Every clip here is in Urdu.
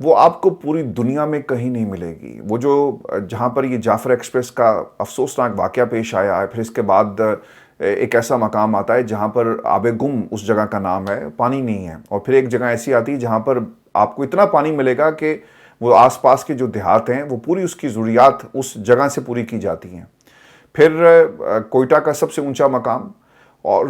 وہ آپ کو پوری دنیا میں کہیں نہیں ملے گی. وہ جو جہاں پر یہ جعفر ایکسپریس کا افسوسناک واقعہ پیش آیا ہے، پھر اس کے بعد ایک ایسا مقام آتا ہے جہاں پر آب گم اس جگہ کا نام ہے، پانی نہیں ہے، اور پھر ایک جگہ ایسی آتی ہے جہاں پر آپ کو اتنا پانی ملے گا کہ وہ آس پاس کے جو دیہات ہیں وہ پوری اس کی ضروریات اس جگہ سے پوری کی جاتی ہیں. پھر کوئٹہ کا سب سے اونچا مقام، اور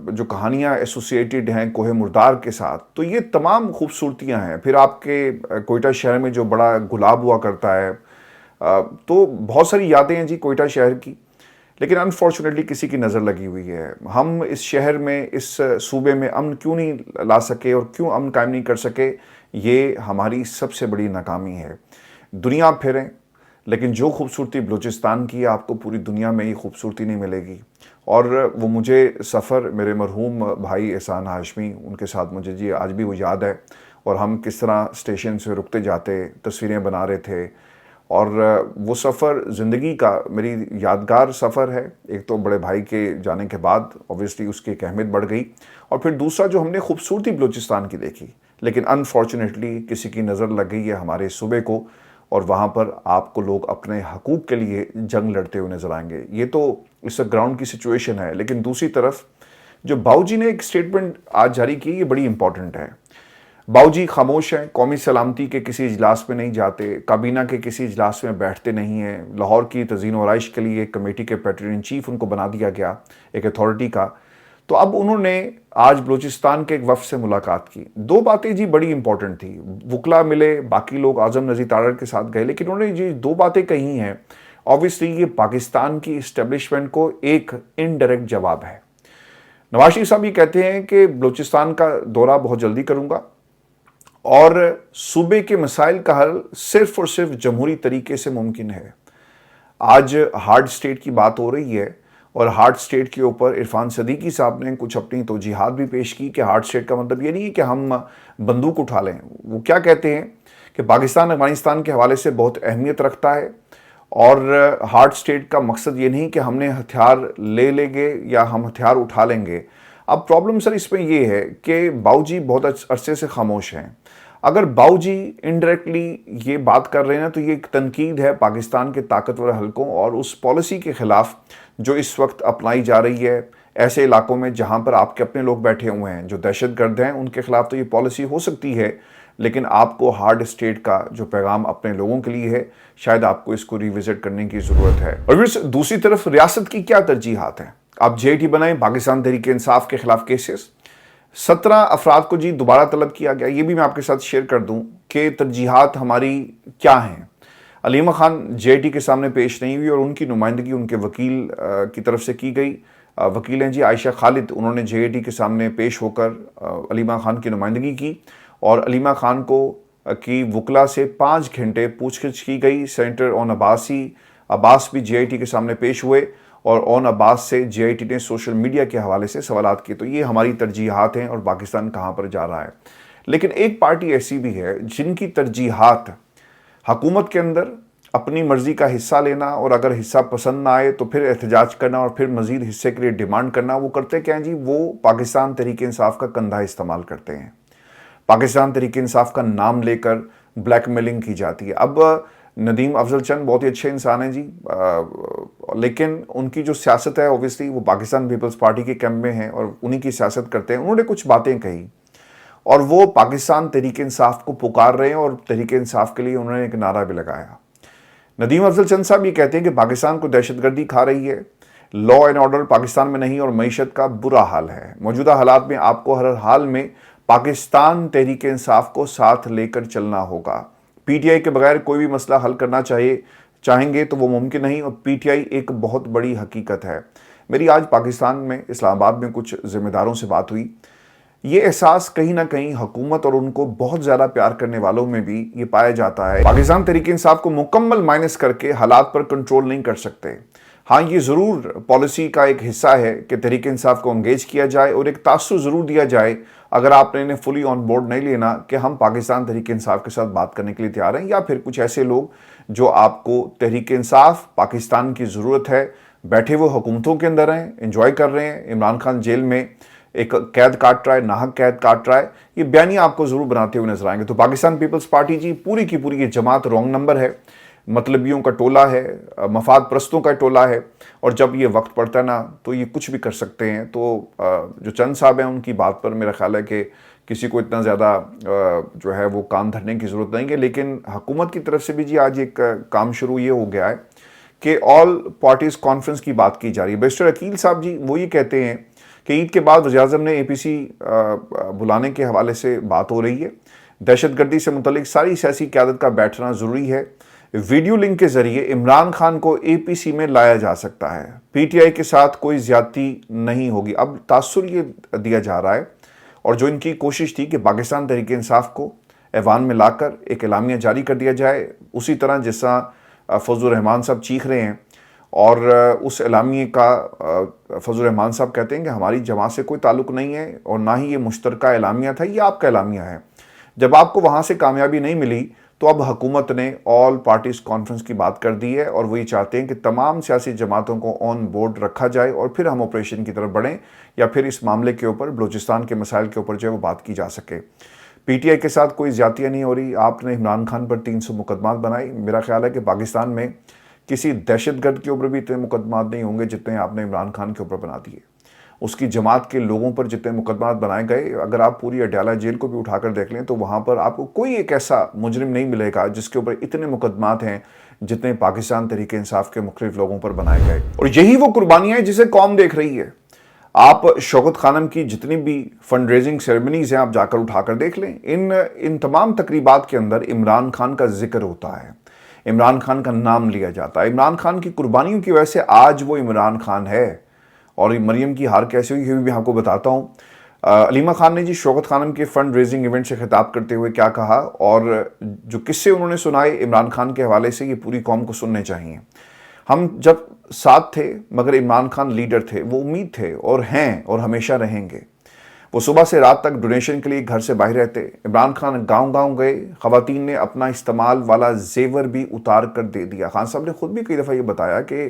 جو کہانیاں ایسوسیٹڈ ہیں کوہ مردار کے ساتھ، تو یہ تمام خوبصورتیاں ہیں. پھر آپ کے کوئٹہ شہر میں جو بڑا گلاب ہوا کرتا ہے، تو بہت ساری یادیں ہیں جی کوئٹہ شہر کی. لیکن انفارچونیٹلی کسی کی نظر لگی ہوئی ہے. ہم اس شہر میں، اس صوبے میں امن کیوں نہیں لا سکے اور کیوں امن قائم نہیں کر سکے، یہ ہماری سب سے بڑی ناکامی ہے. دنیا پھریں، لیکن جو خوبصورتی بلوچستان کی ہے آپ کو پوری دنیا میں یہ خوبصورتی نہیں ملے گی. اور وہ مجھے سفر میرے مرحوم بھائی احسان ہاشمی، ان کے ساتھ مجھے جی آج بھی وہ یاد ہے، اور ہم کس طرح اسٹیشن سے رکتے جاتے، تصویریں بنا رہے تھے. اور وہ سفر زندگی کا میری یادگار سفر ہے. ایک تو بڑے بھائی کے جانے کے بعد اوبویسلی اس کی ایک اہمیت بڑھ گئی، اور پھر دوسرا جو ہم نے خوبصورتی بلوچستان کی دیکھی، لیکن انفارچونیٹلی کسی کی نظر لگ گئی ہے ہمارے صوبے کو، اور وہاں پر آپ کو لوگ اپنے حقوق کے لیے جنگ لڑتے ہوئے نظر آئیں گے. یہ تو اس گراؤنڈ کی سچویشن ہے. لیکن دوسری طرف جو باؤ جی نے ایک سٹیٹمنٹ آج جاری کی، یہ بڑی امپورٹنٹ ہے. باؤ جی خاموش ہیں، قومی سلامتی کے کسی اجلاس میں نہیں جاتے، کابینہ کے کسی اجلاس میں بیٹھتے نہیں ہیں. لاہور کی تزئین و آرائش کے لیے ایک کمیٹی کے پیٹرن ان چیف ان کو بنا دیا گیا، ایک اتھارٹی کا. تو اب انہوں نے آج بلوچستان کے ایک وفد سے ملاقات کی. دو باتیں جی بڑی امپورٹنٹ تھی. وکلا ملے، باقی لوگ اعظم نذیر تارڑ کے ساتھ گئے، لیکن انہوں نے جی دو باتیں کہی ہیں. آبویسلی یہ پاکستان کی اسٹیبلشمنٹ کو ایک انڈائریکٹ جواب ہے. نواز شریف صاحب یہ کہتے ہیں کہ بلوچستان کا دورہ بہت جلدی کروں گا، اور صوبے کے مسائل کا حل صرف اور صرف جمہوری طریقے سے ممکن ہے. آج ہارڈ سٹیٹ کی بات ہو رہی ہے، اور ہارڈ سٹیٹ کے اوپر عرفان صدیقی صاحب نے کچھ اپنی توجیحات بھی پیش کی کہ ہارڈ سٹیٹ کا مطلب یہ نہیں ہے کہ ہم بندوق اٹھا لیں. وہ کیا کہتے ہیں کہ پاکستان افغانستان کے حوالے سے بہت اہمیت رکھتا ہے، اور ہارڈ سٹیٹ کا مقصد یہ نہیں کہ ہم نے ہتھیار لے لیں گے یا ہم ہتھیار اٹھا لیں گے. اب پرابلم سر اس میں یہ ہے کہ باؤ جی بہت عرصے سے خاموش ہیں. اگر باؤ جی انڈائریکٹلی یہ بات کر رہے ہیں تو یہ ایک تنقید ہے پاکستان کے طاقتور حلقوں اور اس پالیسی کے خلاف جو اس وقت اپنائی جا رہی ہے ایسے علاقوں میں جہاں پر آپ کے اپنے لوگ بیٹھے ہوئے ہیں جو دہشت گرد ہیں. ان کے خلاف تو یہ پالیسی ہو سکتی ہے، لیکن آپ کو ہارڈ اسٹیٹ کا جو پیغام اپنے لوگوں کے لیے ہے، شاید آپ کو اس کو ریوزٹ کرنے کی ضرورت ہے. اور پھر دوسری طرف ریاست کی کیا ترجیحات ہیں؟ آپ جے ٹی بنائیں، پاکستان تحریک انصاف کے خلاف کیسز، 17 افراد کو جی دوبارہ طلب کیا گیا. یہ بھی میں آپ کے ساتھ شیئر کر دوں کہ ترجیحات ہماری کیا ہیں. علیمہ خان جے ٹی کے سامنے پیش نہیں ہوئی، اور ان کی نمائندگی ان کے وکیل کی طرف سے کی گئی. وکیل ہیں جی عائشہ خالد، انہوں نے جے ٹی کے سامنے پیش ہو کر علیمہ خان کی نمائندگی کی، اور علیمہ خان کو کی وکلا سے 5 گھنٹے پوچھ گچھ کی گئی. سینیٹر اون عباس بھی جے ٹی کے سامنے پیش ہوئے، اور اون عباس سے جے آئی ٹی نے سوشل میڈیا کے حوالے سے سوالات کیے. تو یہ ہماری ترجیحات ہیں اور پاکستان کہاں پر جا رہا ہے. لیکن ایک پارٹی ایسی بھی ہے جن کی ترجیحات حکومت کے اندر اپنی مرضی کا حصہ لینا، اور اگر حصہ پسند نہ آئے تو پھر احتجاج کرنا، اور پھر مزید حصے کے لیے ڈیمانڈ کرنا. وہ کرتے کیا ہیں جی؟ وہ پاکستان تحریک انصاف کا کندھا استعمال کرتے ہیں. پاکستان تحریک انصاف کا نام لے کر بلیک میلنگ کی جاتی ہے. اب ندیم افضل چند بہت ہی اچھے انسان ہیں جی، لیکن ان کی جو سیاست ہے اوبویسلی وہ پاکستان پیپلز پارٹی کے کیمپ میں ہیں اور انہی کی سیاست کرتے ہیں. انہوں نے کچھ باتیں کہی اور وہ پاکستان تحریک انصاف کو پکار رہے ہیں، اور تحریک انصاف کے لیے انہوں نے ایک نعرہ بھی لگایا. ندیم افضل چند صاحب یہ کہتے ہیں کہ پاکستان کو دہشت گردی کھا رہی ہے، لا اینڈ آرڈر پاکستان میں نہیں، اور معیشت کا برا حال ہے. موجودہ حالات میں آپ کو ہر حال میں پاکستان تحریک انصاف کو ساتھ لے کر چلنا ہوگا. پی ٹی آئی کے بغیر کوئی بھی مسئلہ حل کرنا چاہیں گے تو وہ ممکن نہیں، اور پی ٹی آئی ایک بہت بڑی حقیقت ہے. میری آج پاکستان میں اسلام آباد میں کچھ ذمہ داروں سے بات ہوئی. یہ احساس کہیں نہ کہیں حکومت اور ان کو بہت زیادہ پیار کرنے والوں میں بھی یہ پایا جاتا ہے. پاکستان تحریک انصاف کو مکمل مائنس کر کے حالات پر کنٹرول نہیں کر سکتے. ہاں یہ ضرور پالیسی کا ایک حصہ ہے کہ تحریک انصاف کو انگیج کیا جائے اور ایک تاثر ضرور دیا جائے اگر آپ نے انہیں فلی آن بورڈ نہیں لینا کہ ہم پاکستان تحریک انصاف کے ساتھ بات کرنے کے لیے تیار ہیں، یا پھر کچھ ایسے لوگ جو آپ کو تحریک انصاف پاکستان کی ضرورت ہے بیٹھے وہ حکومتوں کے اندر ہیں، انجوائے کر رہے ہیں. عمران خان جیل میں ایک قید کاٹ رہا ہے، ناحق قید کاٹ رہا ہے، یہ بیانیہ آپ کو ضرور بناتے ہوئے نظر آئیں گے۔ تو پاکستان پیپلز پارٹی جی پوری کی پوری یہ جماعت رونگ نمبر ہے، مطلبیوں کا ٹولہ ہے، مفاد پرستوں کا ٹولہ ہے، اور جب یہ وقت پڑتا ہے نا تو یہ کچھ بھی کر سکتے ہیں۔ تو جو چند صاحب ہیں ان کی بات پر میرا خیال ہے کہ کسی کو اتنا زیادہ جو ہے وہ کام دھرنے کی ضرورت نہیں ہے، لیکن حکومت کی طرف سے بھی جی آج ایک کام شروع یہ ہو گیا ہے کہ آل پارٹیز کانفرنس کی بات کی جا رہی ہے۔ بیرسٹر عقیل صاحب جی وہ یہ کہتے ہیں کہ عید کے بعد وزیر اعظم نے APC بلانے کے حوالے سے بات ہو رہی ہے، دہشت گردی سے متعلق ساری سیاسی قیادت کا بیٹھنا ضروری ہے، ویڈیو لنک کے ذریعے عمران خان کو APC میں لایا جا سکتا ہے، PTI کے ساتھ کوئی زیادتی نہیں ہوگی۔ اب تاثر یہ دیا جا رہا ہے، اور جو ان کی کوشش تھی کہ پاکستان تحریک انصاف کو ایوان میں لا کر ایک اعلامیہ جاری کر دیا جائے، اسی طرح جیسا فضل الرحمان صاحب چیخ رہے ہیں، اور اس اعلامیے کا فضل الرحمان صاحب کہتے ہیں کہ ہماری جماعت سے کوئی تعلق نہیں ہے، اور نہ ہی یہ مشترکہ اعلامیہ تھا، یہ آپ کا اعلامیہ ہے۔ جب آپ کو وہاں سے کامیابی نہیں ملی تو اب حکومت نے آل پارٹیز کانفرنس کی بات کر دی ہے، اور وہ یہ چاہتے ہیں کہ تمام سیاسی جماعتوں کو آن بورڈ رکھا جائے، اور پھر ہم آپریشن کی طرف بڑھیں، یا پھر اس معاملے کے اوپر بلوچستان کے مسائل کے اوپر جو ہے وہ بات کی جا سکے۔ PTI کے ساتھ کوئی زیادتیاں نہیں ہو رہی، آپ نے عمران خان پر 300 مقدمات بنائی، میرا خیال ہے کہ پاکستان میں کسی دہشت گرد کے اوپر بھی اتنے مقدمات نہیں ہوں گے جتنے آپ نے عمران خان کے اوپر بنا دیے۔ اس کی جماعت کے لوگوں پر جتنے مقدمات بنائے گئے، اگر آپ پوری اڈیالہ جیل کو بھی اٹھا کر دیکھ لیں تو وہاں پر آپ کو کوئی ایک ایسا مجرم نہیں ملے گا جس کے اوپر اتنے مقدمات ہیں جتنے پاکستان تحریک انصاف کے مختلف لوگوں پر بنائے گئے۔ اور یہی وہ قربانیاں ہیں جسے قوم دیکھ رہی ہے۔ آپ شوکت خانم کی جتنی بھی فنڈ ریزنگ سیریمنیز ہیں آپ جا کر اٹھا کر دیکھ لیں، ان تمام تقریبات کے اندر عمران خان کا ذکر ہوتا ہے، عمران خان کا نام لیا جاتا ہے۔ عمران خان کی قربانیوں کی وجہ سے آج وہ عمران خان ہے۔ اور مریم کی ہار کیسے ہوئی یہ بھی آپ کو بتاتا ہوں۔ علیمہ خان نے جی شوکت خانم کے فنڈ ریزنگ ایونٹ سے خطاب کرتے ہوئے کیا کہا، اور جو قصے انہوں نے سنائے عمران خان کے حوالے سے، یہ پوری قوم کو سننے چاہیے۔ ہم جب ساتھ تھے مگر عمران خان لیڈر تھے، وہ امید تھے اور ہیں اور ہمیشہ رہیں گے۔ وہ صبح سے رات تک ڈونیشن کے لیے گھر سے باہر رہتے۔ عمران خان گاؤں گاؤں گئے، خواتین نے اپنا استعمال والا زیور بھی اتار کر دے دیا۔ خان صاحب نے خود بھی کئی دفعہ یہ بتایا کہ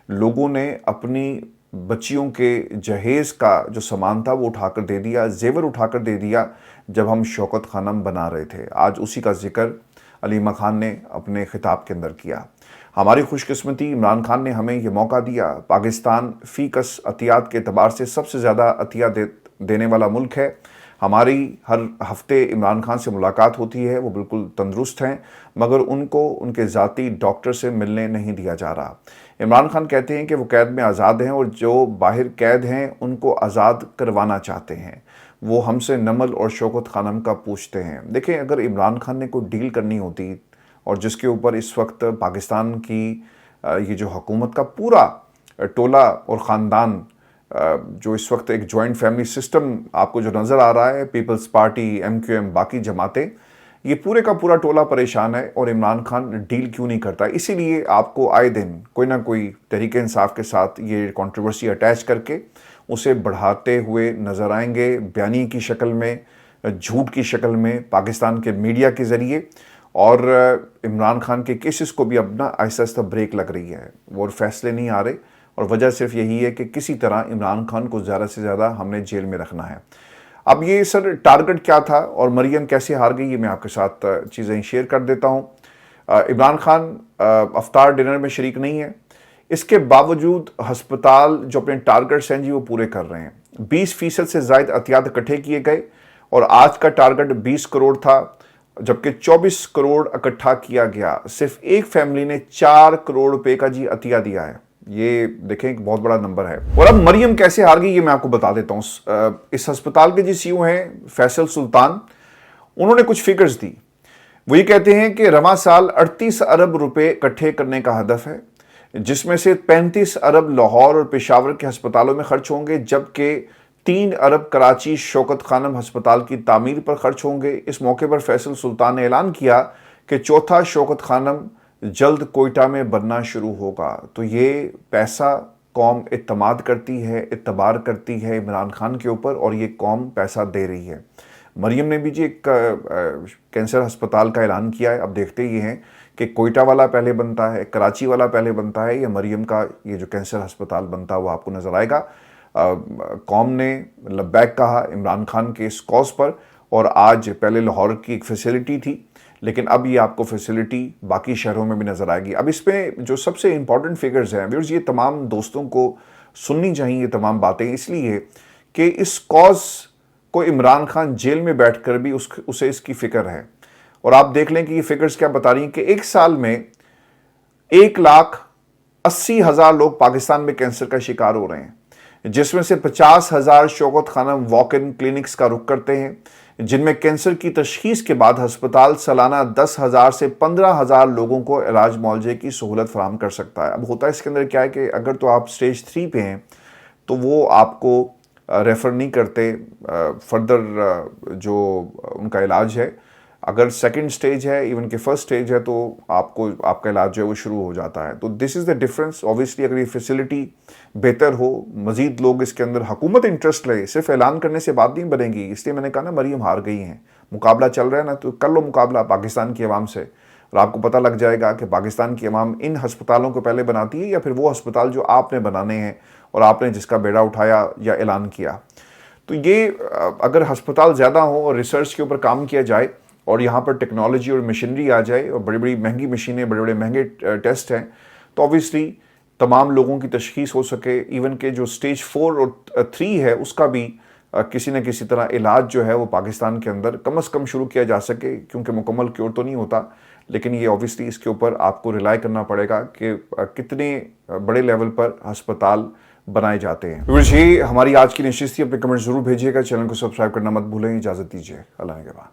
لوگوں نے اپنی بچیوں کے جہیز کا جو سامان تھا وہ اٹھا کر دے دیا، زیور اٹھا کر دے دیا جب ہم شوکت خانم بنا رہے تھے۔ آج اسی کا ذکر علیمہ خان نے اپنے خطاب کے اندر کیا۔ ہماری خوش قسمتی عمران خان نے ہمیں یہ موقع دیا۔ پاکستان فی کس عطیات کے اعتبار سے سب سے زیادہ عطیہ دینے والا ملک ہے۔ ہماری ہر ہفتے عمران خان سے ملاقات ہوتی ہے، وہ بالکل تندرست ہیں، مگر ان کو ان کے ذاتی ڈاکٹر سے ملنے نہیں دیا جا رہا۔ عمران خان کہتے ہیں کہ وہ قید میں آزاد ہیں، اور جو باہر قید ہیں ان کو آزاد کروانا چاہتے ہیں۔ وہ ہم سے نمل اور شوکت خانم کا پوچھتے ہیں۔ دیکھیں، اگر عمران خان نے کوئی ڈیل کرنی ہوتی، اور جس کے اوپر اس وقت پاکستان کی یہ جو حکومت کا پورا ٹولہ اور خاندان، جو اس وقت ایک جوائنٹ فیملی سسٹم آپ کو جو نظر آ رہا ہے، پیپلز پارٹی، MQM، باقی جماعتیں، یہ پورے کا پورا ٹولہ پریشان ہے، اور عمران خان ڈیل کیوں نہیں کرتا؟ اسی لیے آپ کو آئے دن کوئی نہ کوئی تحریک انصاف کے ساتھ یہ کنٹروورسی اٹیچ کر کے اسے بڑھاتے ہوئے نظر آئیں گے، بیانیے کی شکل میں، جھوٹ کی شکل میں، پاکستان کے میڈیا کے ذریعے۔ اور عمران خان کے کیسز کو بھی اب نا آہستہ آہستہ بریک لگ رہی ہے، وہ فیصلے نہیں آ رہے، اور وجہ صرف یہی ہے کہ کسی طرح عمران خان کو زیادہ سے زیادہ ہم نے جیل میں رکھنا ہے۔ اب یہ سر ٹارگٹ کیا تھا اور مریم کیسے ہار گئی، یہ میں آپ کے ساتھ چیزیں شیئر کر دیتا ہوں۔ عمران خان افطار ڈنر میں شریک نہیں ہے، اس کے باوجود ہسپتال جو اپنے ٹارگٹس ہیں جی وہ پورے کر رہے ہیں۔ 20% سے زائد عطیات اکٹھے کیے گئے، اور آج کا ٹارگٹ 20 کروڑ تھا، جبکہ 24 کروڑ اکٹھا کیا گیا۔ صرف ایک فیملی نے 4 کروڑ روپے کا جی عطیہ دیا ہے۔ یہ دیکھیں ایک بہت بڑا نمبر ہے۔ اور اب مریم کیسے ہار گئی یہ میں آپ کو بتا دیتا ہوں۔ اس ہسپتال کے جی CEO ہیں فیصل سلطان، انہوں نے کچھ فگرز دی۔ وہ یہ کہتے ہیں کہ رواں سال 38 ارب روپے اکٹھے کرنے کا ہدف ہے، جس میں سے 35 ارب لاہور اور پشاور کے ہسپتالوں میں خرچ ہوں گے، جبکہ 3 ارب کراچی شوکت خانم ہسپتال کی تعمیر پر خرچ ہوں گے۔ اس موقع پر فیصل سلطان نے اعلان کیا کہ چوتھا شوکت خانم جلد کوئٹہ میں بننا شروع ہوگا۔ تو یہ پیسہ قوم اعتماد کرتی ہے، اعتبار کرتی ہے عمران خان کے اوپر، اور یہ قوم پیسہ دے رہی ہے۔ مریم نے بھی جی ایک کینسر ہسپتال کا اعلان کیا ہے۔ اب دیکھتے یہ ہیں کہ کوئٹہ والا پہلے بنتا ہے، کراچی والا پہلے بنتا ہے، یا مریم کا یہ جو کینسر ہسپتال بنتا ہے وہ آپ کو نظر آئے گا۔ قوم نے لبیک کہا عمران خان کے اس کاز پر، اور آج پہلے لاہور کی ایک فیسلٹی تھی لیکن اب یہ آپ کو فیسلٹی باقی شہروں میں بھی نظر آئے گی۔ اب اس میں جو سب سے امپورٹنٹ فگرز ہیں ویورز، یہ تمام دوستوں کو سننی چاہیے یہ تمام باتیں، اس لیے کہ اس کاز کو عمران خان جیل میں بیٹھ کر بھی اسے اس کی فکر ہے۔ اور آپ دیکھ لیں کہ یہ فگرز کیا بتا رہی ہیں کہ ایک سال میں 1,80,000 لوگ پاکستان میں کینسر کا شکار ہو رہے ہیں، جس میں سے 50,000 شوکت خانم واک ان کلینکس کا رخ کرتے ہیں، جن میں کینسر کی تشخیص کے بعد ہسپتال سالانہ 10,000 سے 15,000 لوگوں کو علاج معالجے کی سہولت فراہم کر سکتا ہے۔ اب ہوتا ہے اس کے اندر کیا ہے کہ اگر تو آپ سٹیج 3 پہ ہیں تو وہ آپ کو ریفر نہیں کرتے فردر جو ان کا علاج ہے۔ اگر سیکنڈ سٹیج ہے، ایون کہ فرسٹ سٹیج ہے، تو آپ کا علاج جو ہے وہ شروع ہو جاتا ہے۔ تو دس از دا ڈفرنس۔ اوبویسلی اگر یہ فیسلٹی بہتر ہو، مزید لوگ اس کے اندر حکومت انٹرسٹ لے، صرف اعلان کرنے سے بات نہیں بنے گی۔ اس لیے میں نے کہا نا مریم ہار گئی ہیں، مقابلہ چل رہا ہے نا، تو کر لو مقابلہ پاکستان کی عوام سے، اور آپ کو پتہ لگ جائے گا کہ پاکستان کی عوام ان ہسپتالوں کو پہلے بناتی ہے یا پھر وہ ہسپتال جو آپ نے بنانے ہیں اور آپ نے جس کا بیڑا اٹھایا یا اعلان کیا۔ تو یہ اگر ہسپتال زیادہ ہوں اور ریسرچ کے اوپر کام کیا جائے اور یہاں پر ٹیکنالوجی اور مشینری آ جائے اور بڑی بڑی مہنگی مشینیں، بڑے بڑے مہنگے ٹیسٹ ہیں، تو اوبویسلی تمام لوگوں کی تشخیص ہو سکے، ایون کہ جو سٹیج 4 اور 3 ہے اس کا بھی کسی نہ کسی طرح علاج جو ہے وہ پاکستان کے اندر کم از کم شروع کیا جا سکے، کیونکہ مکمل کیور تو نہیں ہوتا، لیکن یہ اوبویسلی اس کے اوپر آپ کو ریلائی کرنا پڑے گا کہ کتنے بڑے لیول پر ہسپتال بنائے جاتے ہیں۔ ویورز، یہ ہماری آج کی نشست تھی۔ اپنے کمنٹ ضرور بھیجیے گا، چینل کو سبسکرائب کرنا مت بھولیں۔ اجازت دیجیے، اللہ نگہبان۔